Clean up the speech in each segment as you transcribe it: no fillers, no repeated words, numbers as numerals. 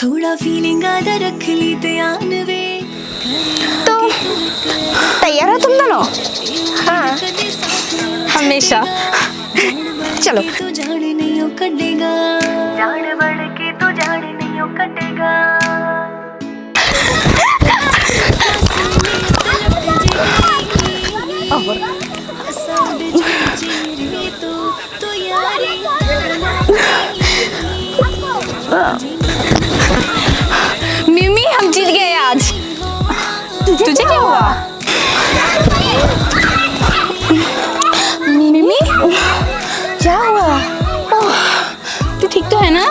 थोड़ा फीलिंग आधा रख ली ध्यान वे। तो तैयार हो तुम दोनों? हाँ हमेशा। चलो। तो जान नहीं हो कटेगा, जान बढ़ के तो जान नहीं हो कटेगा। मिमी हम जीत गए आज। तुझे क्या हुआ? मिमी क्या हुआ? तू ठीक तो है ना?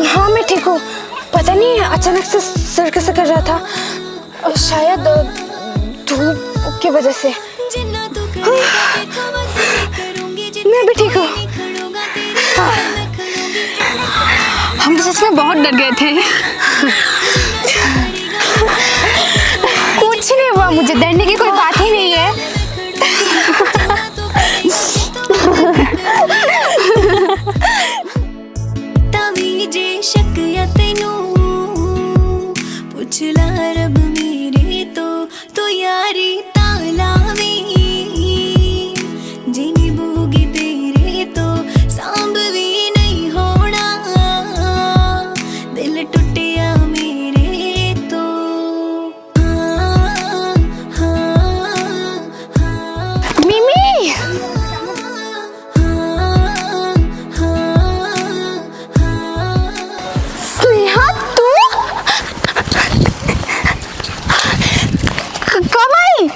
हाँ मैं ठीक हूँ। पता नहीं अचानक से सर कैसे कर रहा था, शायद धूप की वजह से। मैं भी ठीक हूँ। हम तो सच में बहुत डर गए थे। कुछ नहीं हुआ, मुझे डरने की कोई बात ही नहीं है। तवीजे शक या तेनू पुछ ला रब मेरे तो यारी तालावी जिनी बूगी तेरे तो सांभ भी नहीं होना, दिल टूटिया मेरे तो। मिमी स्नेहा तू कब आई?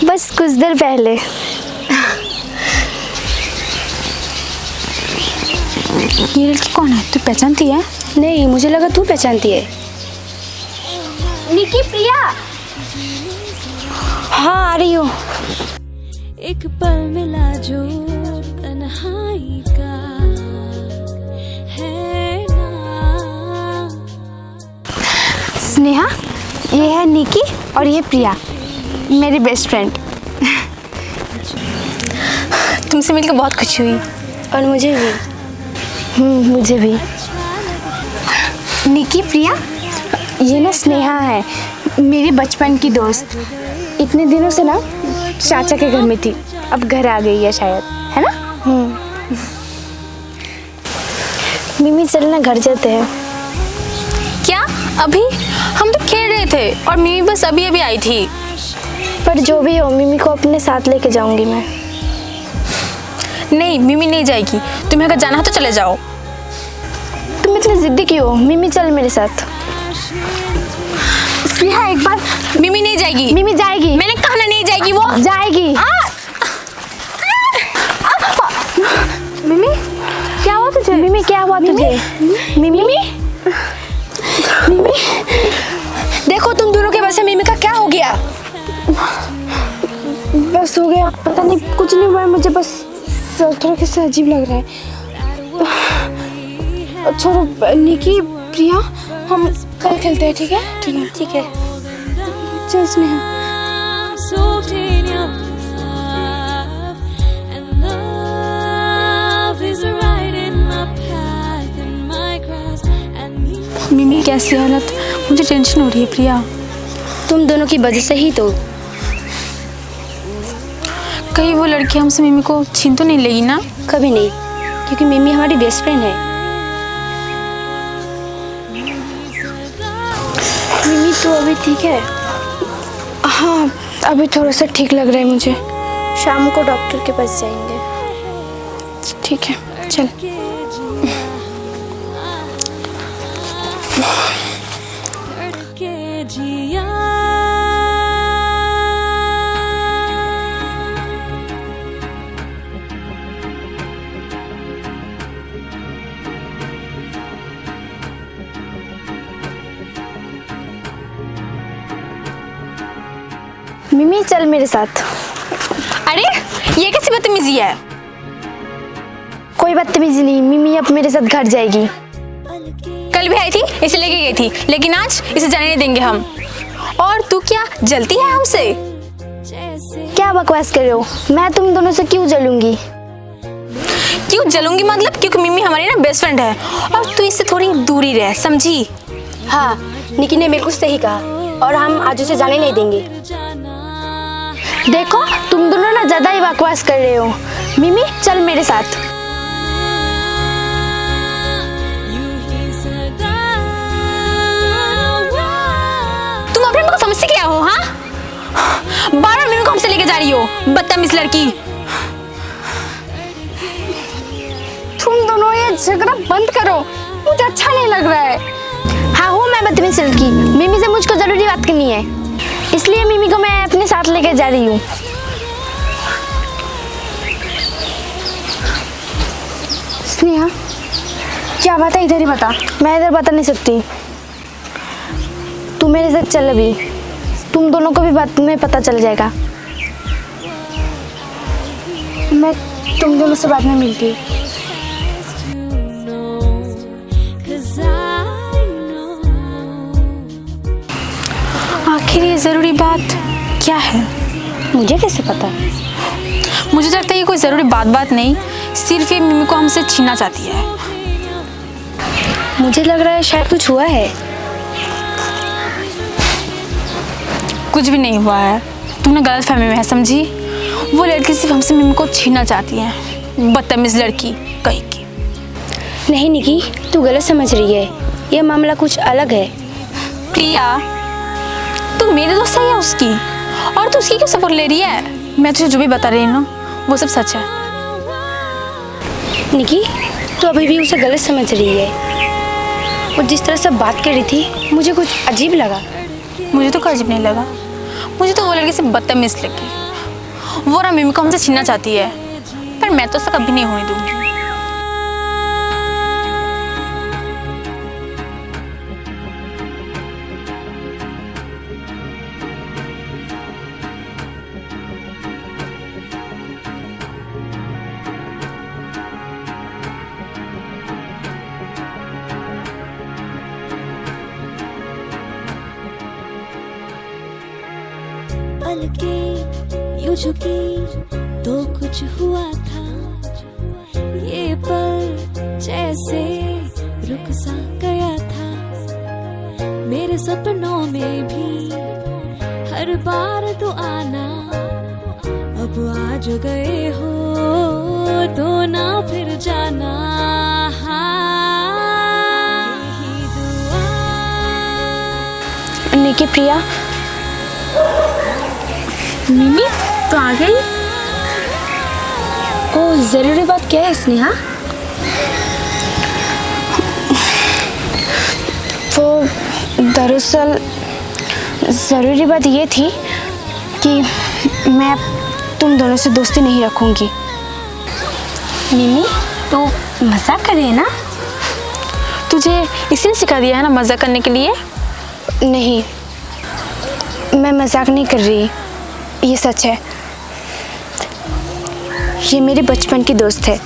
बस कुछ देर पहले। ये लड़की कौन है? तू पहचानती है? नहीं, मुझे लगा तू पहचानती है। निकी प्रिया। हाँ आ रही हूँ। एक पल मिला जो तन्हाई का है ना। स्नेहा ये है निकी और ये प्रिया, मेरी बेस्ट फ्रेंड। तुमसे मिलकर बहुत खुशी हुई। और मुझे भी। मुझे भी। निकी प्रिया, ये ना स्नेहा है, मेरी बचपन की दोस्त। इतने दिनों से ना चाचा के घर में थी, अब घर आ गई है शायद, है ना? मिमी चलना घर जाते हैं। क्या? अभी हम तो खेल रहे थे और मिमी बस अभी अभी आई थी। पर जो भी हो, मिमी को अपने साथ लेके जाऊंगी मैं। नहीं, मिमी नहीं जाएगी। तुम्हें अगर जाना है तो चले जाओ। तुम इतनी जिद्दी क्यों हो? मिमी चल मेरे साथ। स्नेहा एक बार। मिमी नहीं जाएगी। मिमी जाएगी। मैंने कहा ना नहीं जाएगी, वो जाएगी। मिमी क्या हुआ तुझे? मिमी क्या हुआ तुझे? मिमी मिमी देखो तुम दोनों के वजह से मिमी का क्या हो गया। बस हो गया, पता नहीं कुछ नहीं हुआ, मुझे बस सर थोड़ा कैसे अजीब लग रहा है। छोड़ो निकी प्रिया, हम कल खेलते हैं, ठीक है? ठीक है। चल स्नेहा। मिमी कैसी हालत, मुझे टेंशन हो रही है। प्रिया तुम दोनों की वजह से ही तो। कहीं वो लड़की हमसे मिमी को छीन तो नहीं लेगी ना? कभी नहीं, क्योंकि मिमी हमारी बेस्ट फ्रेंड है। मिमी तो अभी ठीक है? हाँ अभी थोड़ा सा ठीक लग रहा है मुझे। शाम को डॉक्टर के पास जाएंगे। ठीक है चल। मिमी चल मेरे साथ। अरे ये कैसी बदतमीजी है? कोई बदतमीजी नहीं, मिमी अब मेरे साथ घर जाएगी। कल भी आई थी, इसे लेके गई थी, लेकिन आज इसे जाने नहीं देंगे हम। और तू क्या जलती है हमसे? क्या बकवास कर रहे हो? मैं तुम दोनों से क्यों जलूंगी? क्यों जलूंगी मतलब? क्योंकि मिमी हमारी ना बेस्ट फ्रेंड है और तू इससे थोड़ी दूरी रह, समझी? हाँ, निकी ने बिल्कुल सही कहा और हम आज उसे जाने नहीं देंगे। देखो तुम दोनों ना ज्यादा ही बकवास कर रहे हो। मिमी चल मेरे साथ। तुम अपने को समझते क्या हो? हाँ, बार-बार मिमी को हमसे लेके जा रही हो, बदतमीज लड़की। तुम दोनों ये झगड़ा बंद करो, मुझे अच्छा नहीं लग रहा है। हाँ हूँ मैं बदतमीज लड़की। मिमी से मुझको जरूरी बात करनी है, इसलिए मिमी को मैं अपने साथ लेके जा रही हूँ। स्नेहा क्या बात है, इधर ही बता। मैं इधर बता नहीं सकती, तू मेरे साथ चल। अभी तुम दोनों को भी बात में पता चल जाएगा। मैं तुम दोनों से बाद में मिलती हूँ। आखिर ये जरूरी बात क्या है? मुझे कैसे पता? मुझे लगता है ये कोई जरूरी बात नहीं, सिर्फ ये मिमी को हमसे छीनना चाहती है। मुझे लग रहा है शायद कुछ हुआ है। कुछ भी नहीं हुआ है, तुमने गलत फहमी में है, समझी? वो लड़की सिर्फ हमसे मिमी को छीनना चाहती है, बदतमीज लड़की कहीं की। नहीं निकी, तू गलत समझ रही है, ये मामला कुछ अलग है। प्रिया, तू मेरे दोस्त है या उसकी? और तू उसकी क्यों सपोर्ट ले रही है? मैं तुझे जो भी बता रही हूँ ना, वो सब सच है। निकी, तू अभी भी उसे गलत समझ रही है। वो जिस तरह से बात कर रही थी, मुझे कुछ अजीब लगा। मुझे तो कोई अजीब नहीं लगा, मुझे तो वो लड़की से बदतमीज लगी। वो ना मिमी को हमसे छीनना चाहती है, पर मैं तो उसका कभी नहीं होने दूंगी। पलके यूं झुकी तो कुछ हुआ था, ये पल जैसे रुक सा गया था। मेरे सपनों में भी हर बार तो आना, अब आज गए हो तो ना फिर जाना। यही दुआ। निकी, प्रिया, मिमी तो आ गई। ओ जरूरी बात क्या है स्नेहा? वो दरअसल ज़रूरी बात ये थी कि मैं तुम दोनों से दोस्ती नहीं रखूंगी। मिमी, तो मजाक कर रही है ना? तुझे इसीलिए सिखा दिया है ना मजाक करने के लिए? नहीं, मैं मजाक नहीं कर रही, ये सच है। ये मेरी बचपन की दोस्त है,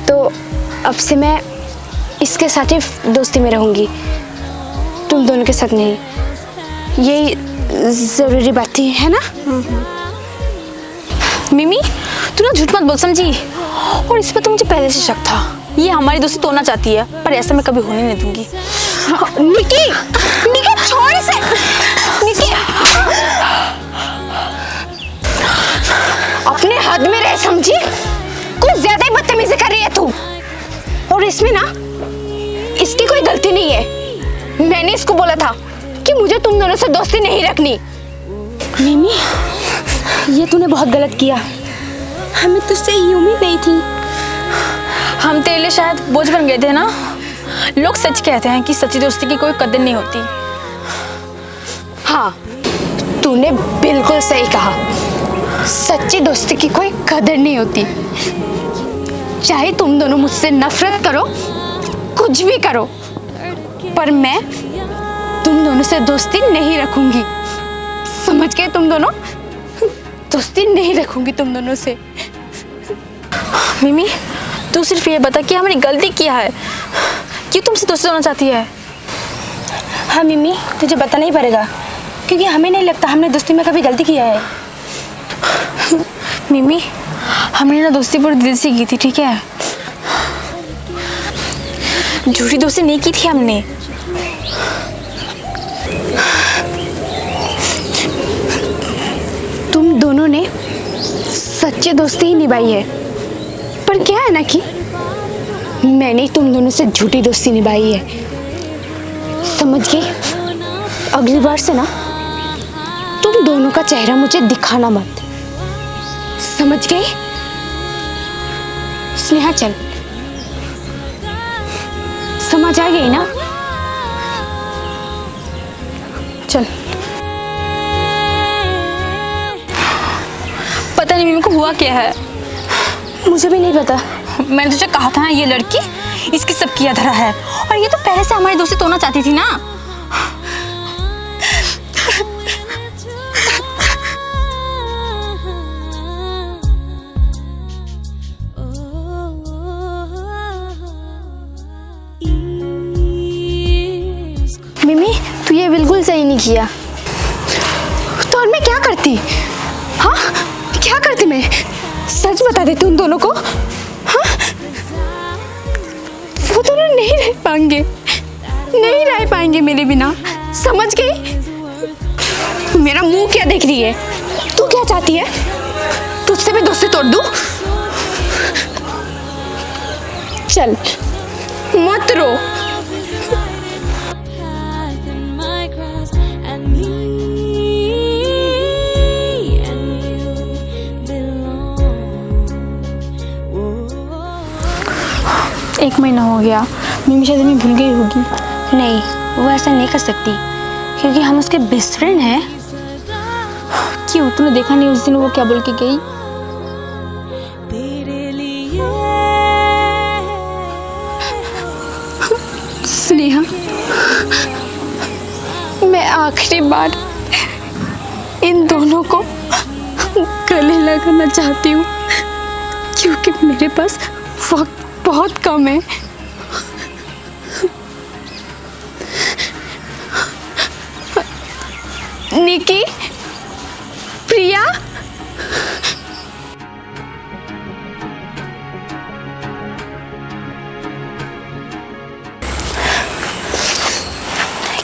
तो अब से मैं इसके साथ ही दोस्ती में रहूंगी, तुम दोनों के साथ नहीं। यही ज़रूरी बात थी, है ना? मिमी, तू ना झूठ मत बोल, समझी? और इस पर तो मुझे पहले से शक था। ये हमारी दोस्ती तोड़ना चाहती है, पर ऐसा मैं कभी होने नहीं दूंगी। निकी, निकी छोड़ इसे। निकी, अपने हद में रह, समझी? कुछ ज्यादा ही बदतमीजी कर रही है तू। और इसमें ना इसकी कोई गलती नहीं है। मैंने इसको बोला था कि मुझे तुम दोनों से दोस्ती नहीं रखनी। मिमी, ये तूने बहुत गलत किया। हमें तुझसे ये उम्मीद नहीं थी। हम तेरे लिए शायद बोझ बन गए थे ना। लोग सच कहते हैं कि सच्ची दोस्ती की कोई कदर नहीं होती। हाँ, तूने बिल्कुल सही कहा। सच्ची दोस्ती की कोई कदर नहीं होती। चाहे तुम दोनों मुझसे नफरत करो, कुछ भी करो, पर मैं तुम दोनों से दोस्ती नहीं रखूंगी। समझ गए तुम दोनों? दोस्ती नहीं रखूंगी तुम दोनों से। मिमी, तू सिर्फ ये बता कि हमारी गलती क्या है, क्यों तुमसे दोस्ती होना चाहती है? हाँ मिमी, तुझे बताना ही पड़ेगा, क्योंकि हमें नहीं लगता हमने दोस्ती में कभी गलती किया है। मिमी, हमने ना दोस्ती पूरी दिल से की थी, ठीक है? झूठी दोस्ती नहीं की थी हमने। तुम दोनों ने सच्ची दोस्ती ही निभाई है, पर क्या है ना कि मैंने तुम दोनों से झूठी दोस्ती निभाई है, समझ गई? अगली बार से ना तुम दोनों का चेहरा मुझे दिखाना मत, समझ गई? स्नेहा चल, समझ आ गई ना? चल। पता नहीं मिमी को हुआ क्या है, मुझे भी नहीं पता। मैंने तुझे कहा था ना, ये लड़की इसकी सब किया धरा है, और ये तो पहले से हमारी दोस्ती तोड़ना चाहती थी ना। मिमी, तू ये बिल्कुल सही नहीं किया। तो और मैं क्या करती? हाँ, क्या करती मैं? सच बता देती उन दोनों को। हाँ, वो दोनों नहीं रह पाएंगे, नहीं रह पाएंगे मेरे बिना, समझ गई? मेरा मुंह क्या देख रही है? तू क्या चाहती है? तुझसे भी दोस्ती तोड़ दूं? चल, मत रो। एक महीना हो गया, मिमी शायद हमें भूल गई होगी। नहीं, वो ऐसा नहीं कर सकती, क्योंकि हम उसके बेस्ट फ्रेंड हैं। क्यों, तूने देखा नहीं उस दिन वो क्या बोल के गई? स्नेहा, मैं आखिरी बार इन दोनों को गले लगाना चाहती हूँ, क्योंकि मेरे पास वक्त बहुत कम है। निकी, प्रिया,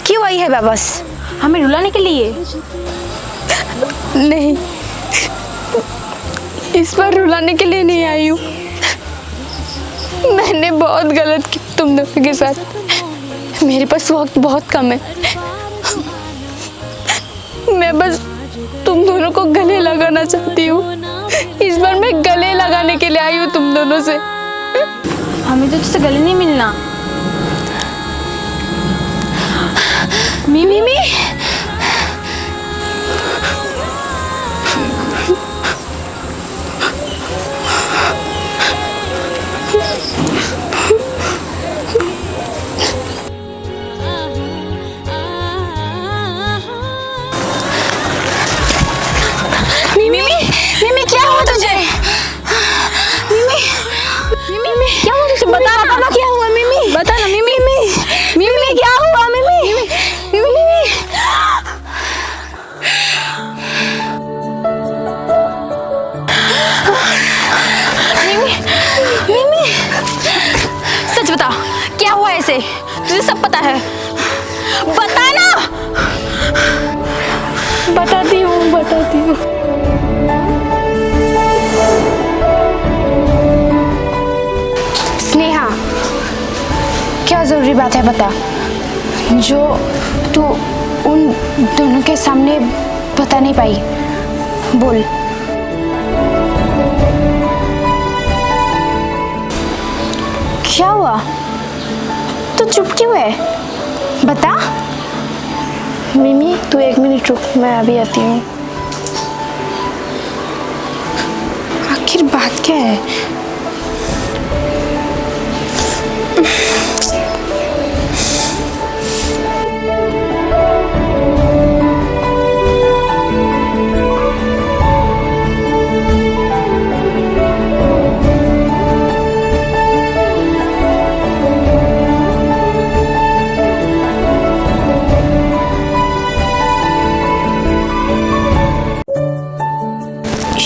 क्यों आई है वापस? हमें रुलाने के लिए? नहीं, इस बार रुलाने के लिए नहीं आई हूँ। मैंने बहुत गलत किया तुम दोनों के साथ। मेरे पास वक्त बहुत कम है। मैं बस तुम दोनों को गले लगाना चाहती हूँ। इस बार मैं गले लगाने के लिए आई हूँ तुम दोनों से। हमें तो तुझसे गले नहीं मिलना। मिमी, मिमी क्या हुआ तुझे? मिमी क्या हुआ तुझे? बता ना क्या हुआ मिमी, बता ना मिमी। मिमी क्या हुआ मिमी? मिमी सच बता, क्या हुआ ऐसे? तुझे सब पता है, बता ना। बताती हूँ। स्नेहा, क्या जरूरी बात है बता, जो तू उन दोनों के सामने बता नहीं पाई? बोल। क्या हुआ? तू चुप क्यों है? बता। मिमी, तू 1 मिनट रुक, मैं अभी आती हूँ। आखिर बात क्या है?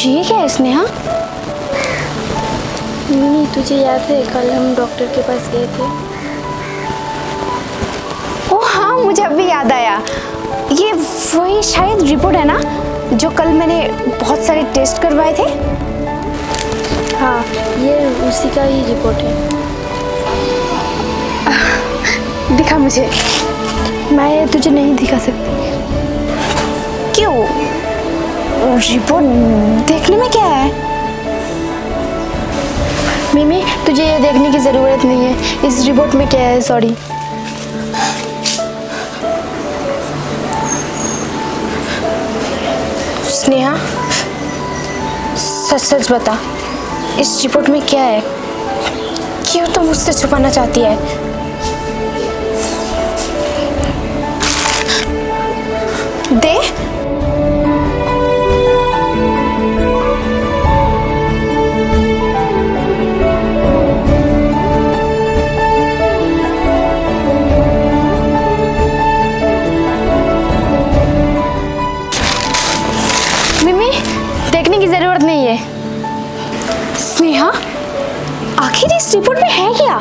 ये क्या है स्नेहा? तुझे याद है कल हम डॉक्टर के पास गए थे? ओ हाँ, मुझे अभी याद आया। ये वही शायद रिपोर्ट है ना जो कल मैंने बहुत सारे टेस्ट करवाए थे। हाँ, ये उसी का ही रिपोर्ट है। दिखा मुझे। मैं ये तुझे नहीं दिखा सकती। क्यों? रिपोर्ट देखने में क्या है? मिमी, तुझे ये देखने की ज़रूरत नहीं है इस रिपोर्ट में क्या है। सॉरी। स्नेहा, सच सच बता, इस रिपोर्ट में क्या है? क्यों तुम मुझसे छुपाना चाहती है? दे। मिमी, देखने की ज़रूरत नहीं है। स्नेहा, आखिर इस रिपोर्ट में है क्या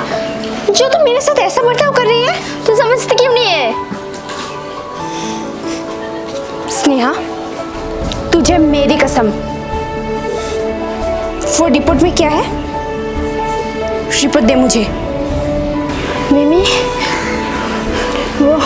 जो तुम मेरे साथ ऐसा बर्ताव कर रही है? तू समझती क्यों नहीं है? स्नेहा, तुझे मेरी कसम, वो रिपोर्ट में क्या है? रिपोर्ट दे मुझे। मिमी, वो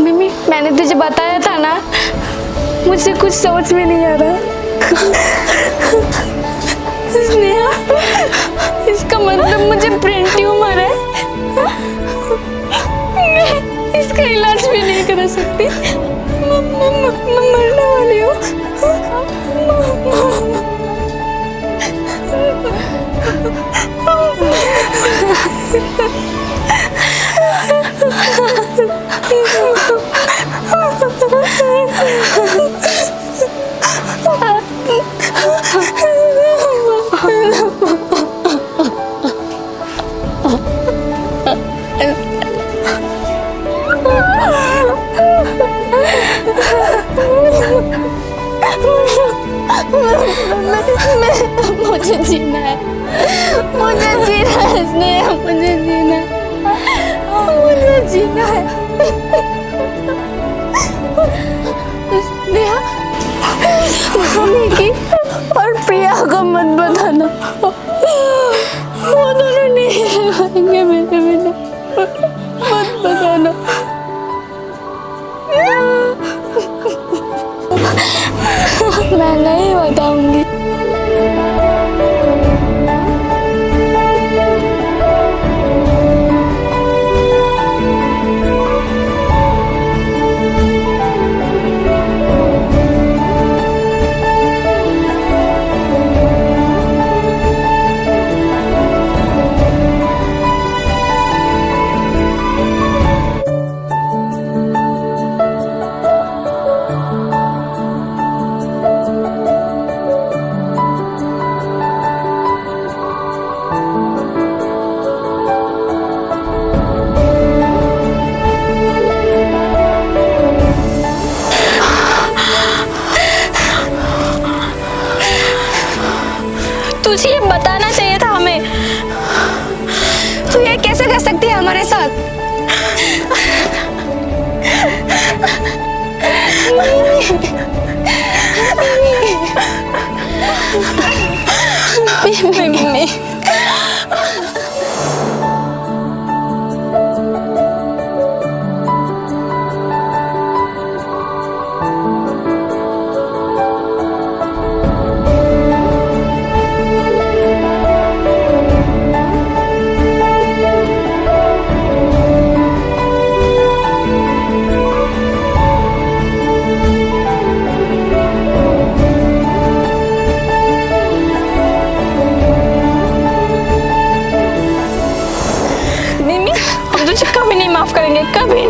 मिमी, मैंने तुझे बताया था ना, मुझे कुछ समझ में नहीं आ रहा। स्नेहा, इसका मतलब मुझे ब्रेन ट्यूमर है। मैं इसका इलाज भी नहीं करा सकती। मैं मरने वाली हूँ। मुझे जीना है, मुझे जीना है स्नेहा, मुझे जीना है, मुझे जीना है। स्नेहा, मम्मी की और प्रिया को मत बताना, वो दोनों नहीं आएंगे मेरे बिना, मत बताना। मैं नहीं बताऊंगी। तुझे ये बताना चाहिए था हमें। तू ये कैसे कर सकती है हमारे साथ? मिमी। मिमी, हम तुझे कभी नहीं माफ करेंगे, कभी